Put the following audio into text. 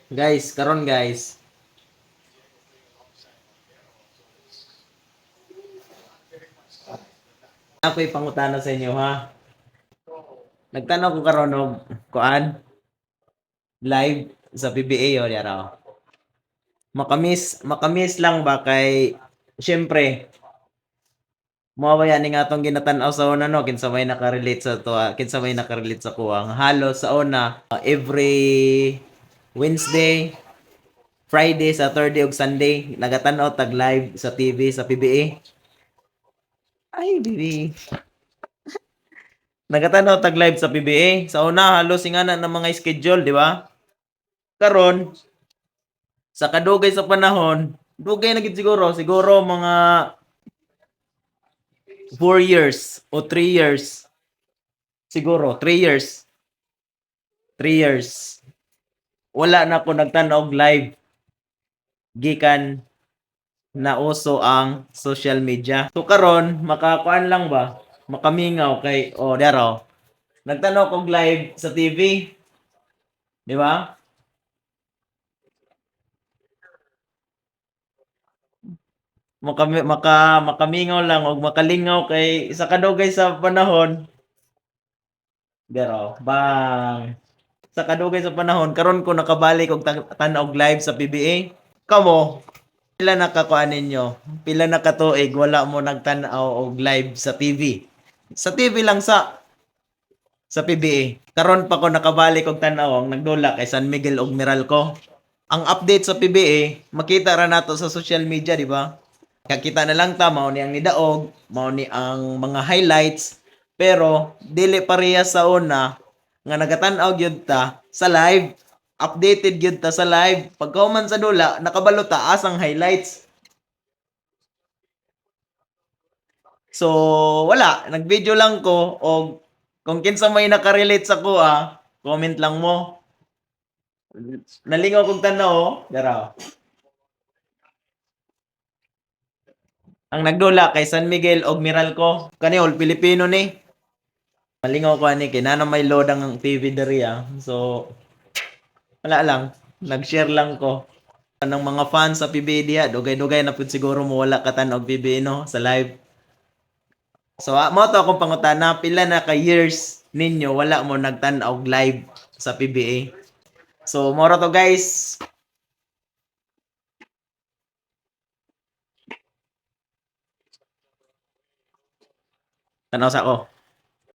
Guys, karon guys. Ako'y pangutana sa inyo ha. Nagtanong ko karon og kuan live sa PBA o diara. Makamis lang ba kay syempre mawaya ni nga atong ginatan-aw sa una no kinsa may nakarelate sa to kinsa may nakarelate sa kuwang halos sa una every Wednesday, Friday, Saturday ug Sunday nagatan-aw tag live sa TV sa PBA. Ay, bibi. Nagatanaw tag live sa PBA. Sa una halos ingana ng mga schedule, di ba? Karon sa kadugay sa panahon, dugay na gid siguro mga 4 years o 3 years. Siguro 3 years. 3 years. Wala na ko nagtan-aw og live gikan na uso ang social media. So karon makakuan lang ba? Makamingaw kay daro. Nagtan-aw og live sa TV, di ba? Makamingaw lang og makalingaw kay sa kadugay sa panahon pero bang sa kadugay sa panahon karon ko nakabalik og tan-og live sa PBA. Kamo pila na ka kuan ninyo, pila na ka tuig wala mo nagtan-aw og live sa TV. Sa TV lang sa PBA. Karon pa ko nakabalik og tan-aw ang nagdula kay San Miguel ug Meralco. Ang update sa PBA makita ra nato sa social media, di ba? Kakita na lang ta mao ni ang nidaog, mao ni ang mga highlights, pero dili parehas sa una nga nagatan-aw gyud ta sa live. Updated gyud ta sa live. Pagkauman sa dula, nakabalo ta asang highlights. So wala, nag-video lang ko og kung kinsa may nakarelate sa kuha, comment lang mo. Nalingaw kog tan-aw, dara. Ang nagdula kay San Miguel og Meralco. Kani all Pilipino ni. Malingaw ko ani kay nana may load ang TV diri ah. So wala lang, nag-share lang ko. Anong mga fans sa PBA diha, dugay-dugay na pud siguro mo wala katan og PBA no sa live. So mo to akong pangutana, pila na ka years ninyo wala mo nagtan og live sa PBA. So moro to guys. Tanaw sa ko.